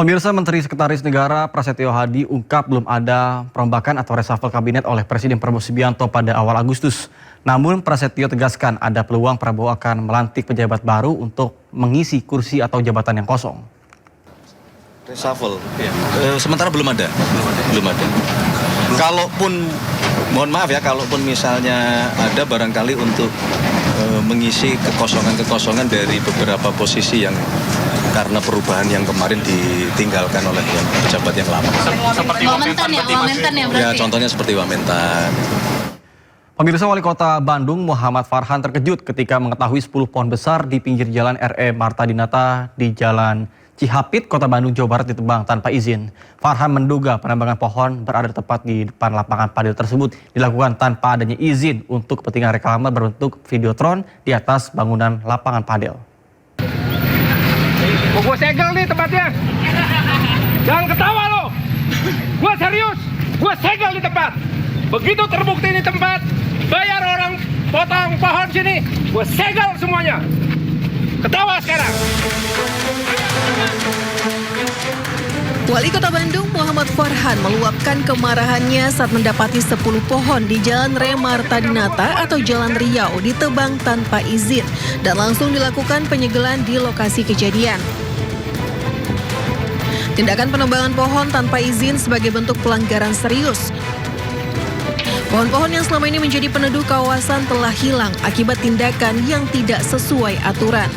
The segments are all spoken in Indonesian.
Pemirsa, Menteri Sekretaris Negara Prasetyo Hadi ungkap belum ada perombakan atau reshuffle kabinet oleh Presiden Prabowo Subianto pada awal Agustus. Namun Prasetyo tegaskan ada peluang Prabowo akan melantik pejabat baru untuk mengisi kursi atau jabatan yang kosong. Reshuffle, sementara belum ada. Kalaupun, mohon maaf ya, kalaupun misalnya ada barangkali untuk mengisi kekosongan dari beberapa posisi yang karena perubahan yang kemarin ditinggalkan oleh yang pejabat yang lama. Seperti Wamentan ya berarti? Ya, contohnya seperti Wamentan. Pemirsa, Wali Kota Bandung Muhammad Farhan terkejut ketika mengetahui 10 pohon besar di pinggir jalan RE Marta Dinata di Jalan Cihapit, Kota Bandung, Jawa Barat ditebang tanpa izin. Farhan menduga penambangan pohon berada tepat di depan lapangan padel tersebut dilakukan tanpa adanya izin untuk kepentingan reklame berbentuk videotron di atas bangunan lapangan padel. Gue segel nih tempatnya. Jangan ketawa lo. Gue serius. Gue segel di tempat. Begitu terbukti ini tempat, bayar orang potong pohon sini, gue segel semuanya. Ketawa sekarang. Wali Kota Bandung Muhammad Farhan meluapkan kemarahannya saat mendapati 10 pohon di Jalan Re Marta Dinata atau Jalan Riau ditebang tanpa izin dan langsung dilakukan penyegelan di lokasi kejadian. Tindakan penebangan pohon tanpa izin sebagai bentuk pelanggaran serius. Pohon-pohon yang selama ini menjadi peneduh kawasan telah hilang akibat tindakan yang tidak sesuai aturan.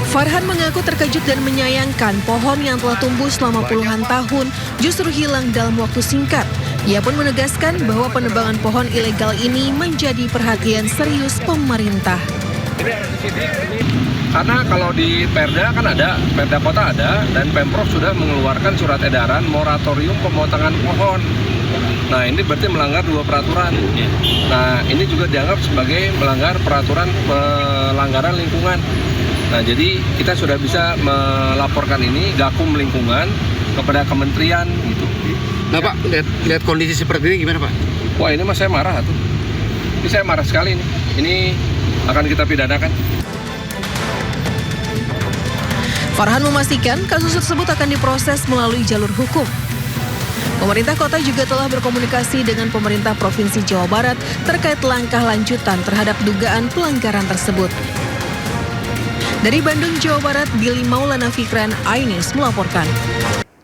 Farhan mengaku terkejut dan menyayangkan pohon yang telah tumbuh selama puluhan tahun justru hilang dalam waktu singkat. Ia pun menegaskan bahwa penebangan pohon ilegal ini menjadi perhatian serius pemerintah. Karena kalau di Perda kan ada, Perda Kota ada, dan Pemprov sudah mengeluarkan surat edaran moratorium pemotongan pohon. Nah, ini berarti melanggar 2 peraturan. Nah, ini juga dianggap sebagai melanggar peraturan pelanggaran lingkungan. Nah, jadi kita sudah bisa melaporkan ini Gakum Lingkungan kepada kementerian gitu. Nah Pak, lihat kondisi seperti ini gimana Pak? Wah, ini mas saya marah tuh. Ini saya marah sekali nih. Ini akan kita pidanakan. Farhan memastikan kasus tersebut akan diproses melalui jalur hukum. Pemerintah kota juga telah berkomunikasi dengan pemerintah Provinsi Jawa Barat terkait langkah lanjutan terhadap dugaan pelanggaran tersebut. Dari Bandung, Jawa Barat, Billy Maulana Fikran, iNews melaporkan.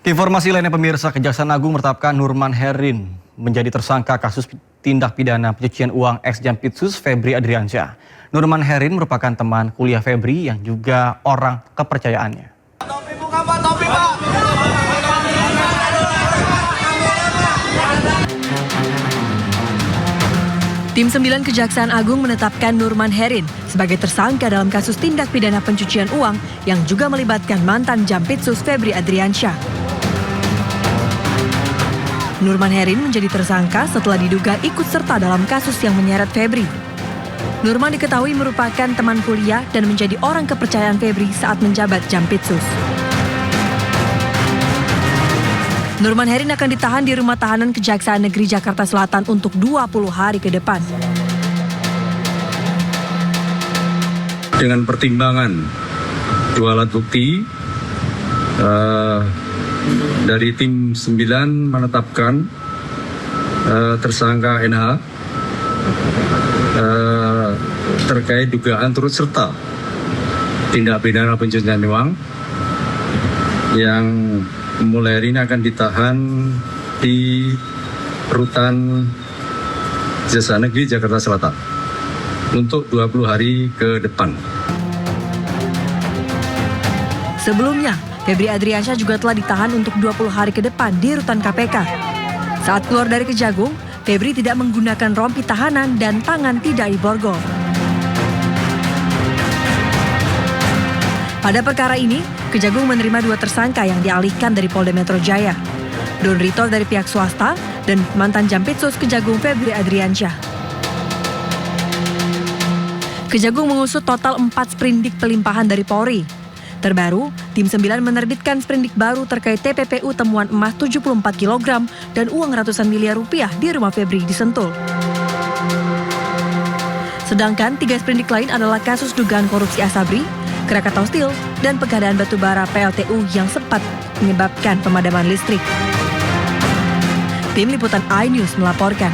Informasi lainnya, pemirsa, Kejaksaan Agung menetapkan Nurman Herin menjadi tersangka kasus tindak pidana pencucian uang ex-Jampitsus Febri Adriansyah. Nurman Herin merupakan teman kuliah Febri yang juga orang kepercayaannya. Topi buka Pak, topi Pak. Tim 9 Kejaksaan Agung menetapkan Nurman Herin sebagai tersangka dalam kasus tindak pidana pencucian uang yang juga melibatkan mantan Jampitsus Febri Adriansyah. Nurman Herin menjadi tersangka setelah diduga ikut serta dalam kasus yang menyeret Febri. Nurman diketahui merupakan teman kuliah dan menjadi orang kepercayaan Febri saat menjabat Jampitsus. Nurman Herin akan ditahan di Rumah Tahanan Kejaksaan Negeri Jakarta Selatan untuk 20 hari ke depan. Dengan pertimbangan 2 alat bukti, dari tim 9 menetapkan tersangka NH terkait dugaan turut serta tindak pidana pencucian uang yang mulai hari ini akan ditahan di Rutan Kejaksaan Negeri Jakarta Selatan untuk 20 hari ke depan. Sebelumnya, Febri Adriansyah juga telah ditahan untuk 20 hari ke depan di Rutan KPK. Saat keluar dari Kejagung, Febri tidak menggunakan rompi tahanan dan tangan tidak diborgol. Pada perkara ini, Kejagung menerima 2 tersangka yang dialihkan dari Polda Metro Jaya. Don Ritor dari pihak swasta dan mantan Jampitsus Kejagung Febri Adriansyah. Kejagung mengusut total 4 sprindik pelimpahan dari Polri. Terbaru, tim 9 menerbitkan sprindik baru terkait TPPU temuan emas 74 kg dan uang ratusan miliar rupiah di rumah Febri di Sentul. Sedangkan 3 sprindik lain adalah kasus dugaan korupsi Asabri, Krakatau Steel, dan pengadaan batubara PLTU yang sempat menyebabkan pemadaman listrik. Tim Liputan iNews melaporkan.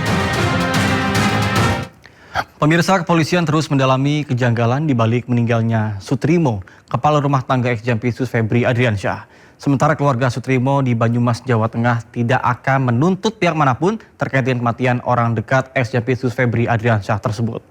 Pemirsa, kepolisian terus mendalami kejanggalan di balik meninggalnya Sutrimo, kepala rumah tangga ex-Jampitsus Febri Adriansyah. Sementara keluarga Sutrimo di Banyumas, Jawa Tengah tidak akan menuntut pihak manapun terkait dengan kematian orang dekat ex-Jampitsus Febri Adriansyah tersebut.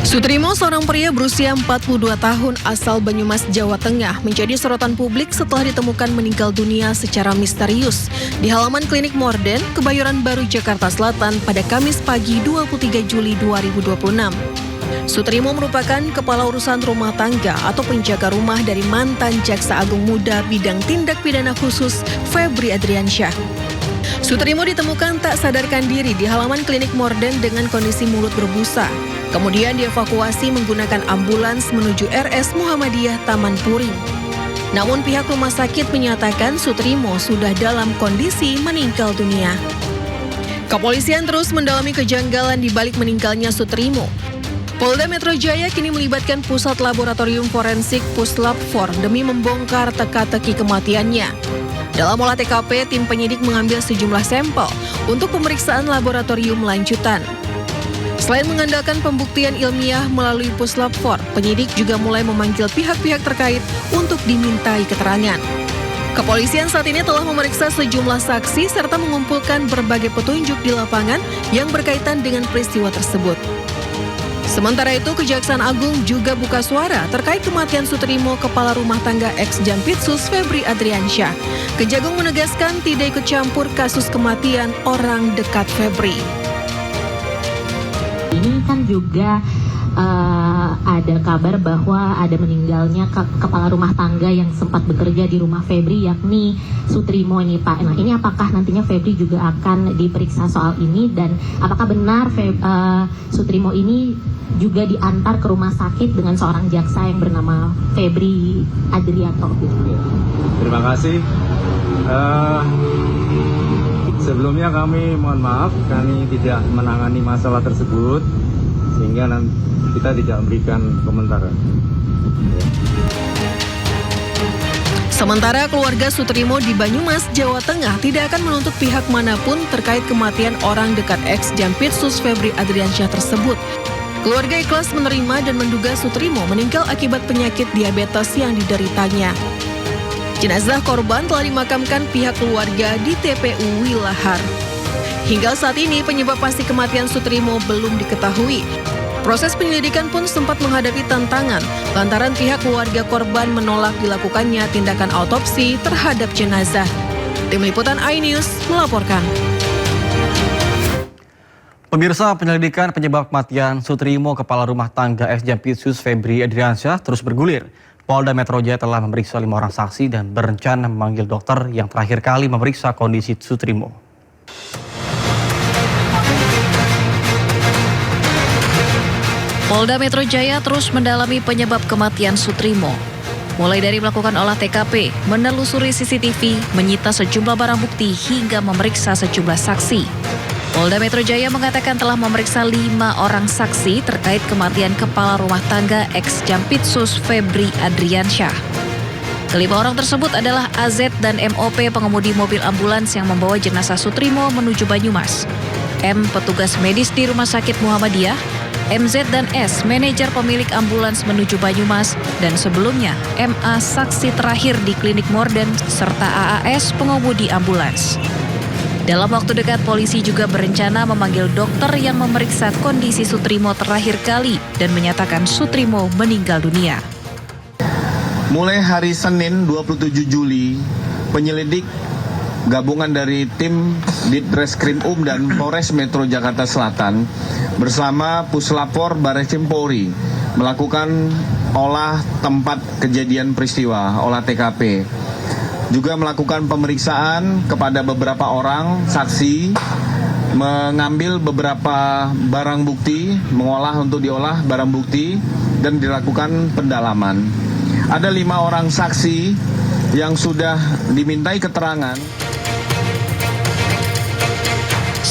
Sutrimo, seorang pria berusia 42 tahun asal Banyumas, Jawa Tengah, menjadi sorotan publik setelah ditemukan meninggal dunia secara misterius di halaman klinik Morden, Kebayoran Baru, Jakarta Selatan pada Kamis pagi 23 Juli 2026. Sutrimo merupakan kepala urusan rumah tangga atau penjaga rumah dari mantan Jaksa Agung Muda bidang tindak pidana khusus Febri Adriansyah. Sutrimo ditemukan tak sadarkan diri di halaman klinik Morden dengan kondisi mulut berbusa. Kemudian dievakuasi menggunakan ambulans menuju RS Muhammadiyah Taman Puring. Namun pihak rumah sakit menyatakan Sutrimo sudah dalam kondisi meninggal dunia. Kepolisian terus mendalami kejanggalan di balik meninggalnya Sutrimo. Polda Metro Jaya kini melibatkan Pusat Laboratorium Forensik Puslap 4 demi membongkar teka-teki kematiannya. Dalam olah TKP, tim penyidik mengambil sejumlah sampel untuk pemeriksaan laboratorium lanjutan. Selain mengandalkan pembuktian ilmiah melalui Puslap 4, penyidik juga mulai memanggil pihak-pihak terkait untuk dimintai keterangan. Kepolisian saat ini telah memeriksa sejumlah saksi serta mengumpulkan berbagai petunjuk di lapangan yang berkaitan dengan peristiwa tersebut. Sementara itu, Kejaksaan Agung juga buka suara terkait kematian Sutrimo, kepala rumah tangga ex-Jampitsus Febri Adriansyah. Kejagung menegaskan tidak ikut campur kasus kematian orang dekat Febri. Ini kan juga ada kabar bahwa ada meninggalnya kepala rumah tangga yang sempat bekerja di rumah Febri, yakni Sutrimo ini, Pak. Nah, ini apakah nantinya Febri juga akan diperiksa soal ini, dan apakah benar Sutrimo ini juga diantar ke rumah sakit dengan seorang jaksa yang bernama Febri Adrianto? Terima kasih. Sebelumnya kami mohon maaf, kami tidak menangani masalah tersebut, sehingga kita tidak memberikan komentar. Sementara keluarga Sutrimo di Banyumas, Jawa Tengah tidak akan menuntut pihak manapun terkait kematian orang dekat ex-Jampitsus Febri Adriansyah tersebut. Keluarga ikhlas menerima dan menduga Sutrimo meninggal akibat penyakit diabetes yang dideritanya. Jenazah korban telah dimakamkan pihak keluarga di TPU Wilahar. Hingga saat ini penyebab pasti kematian Sutrimo belum diketahui. Proses penyelidikan pun sempat menghadapi tantangan lantaran pihak keluarga korban menolak dilakukannya tindakan autopsi terhadap jenazah. Tim Liputan iNews melaporkan. Pemirsa, penyelidikan penyebab kematian Sutrimo, kepala rumah tangga ex-Jampitsus Febri Adriansyah, terus bergulir. Polda Metro Jaya telah memeriksa 5 orang saksi dan berencana memanggil dokter yang terakhir kali memeriksa kondisi Sutrimo. Polda Metro Jaya terus mendalami penyebab kematian Sutrimo. Mulai dari melakukan olah TKP, menelusuri CCTV, menyita sejumlah barang bukti hingga memeriksa sejumlah saksi. Polda Metro Jaya mengatakan telah memeriksa 5 orang saksi terkait kematian kepala rumah tangga ex-Jampitsus Febri Adriansyah. Kelima orang tersebut adalah AZ dan MOP, pengemudi mobil ambulans yang membawa jenazah Sutrimo menuju Banyumas, M, petugas medis di Rumah Sakit Muhammadiyah, MZ dan S, manajer pemilik ambulans menuju Banyumas, dan sebelumnya MA, saksi terakhir di klinik Morden, serta AAS, pengemudi ambulans. Dalam waktu dekat, polisi juga berencana memanggil dokter yang memeriksa kondisi Sutrimo terakhir kali dan menyatakan Sutrimo meninggal dunia. Mulai hari Senin 27 Juli, penyelidik gabungan dari tim Ditreskrim dan Polres Metro Jakarta Selatan bersama Puslapor Barreskrim Polri melakukan olah tempat kejadian peristiwa, olah TKP. Juga melakukan pemeriksaan kepada beberapa orang saksi, mengambil beberapa barang bukti, mengolah untuk diolah barang bukti, dan dilakukan pendalaman. Ada 5 orang saksi yang sudah dimintai keterangan.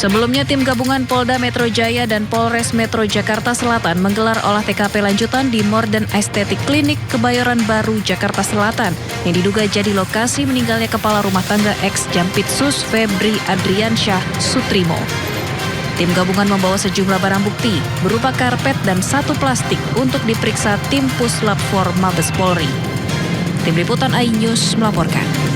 Sebelumnya tim gabungan Polda Metro Jaya dan Polres Metro Jakarta Selatan menggelar olah TKP lanjutan di Modern Aesthetic Clinic Kebayoran Baru, Jakarta Selatan yang diduga jadi lokasi meninggalnya kepala rumah tangga ex-Jampitsus Febri Adriansyah Sutrimo. Tim gabungan membawa sejumlah barang bukti berupa karpet dan 1 plastik untuk diperiksa tim Puslap 4 Mabes Polri. Tim Liputan iNews melaporkan.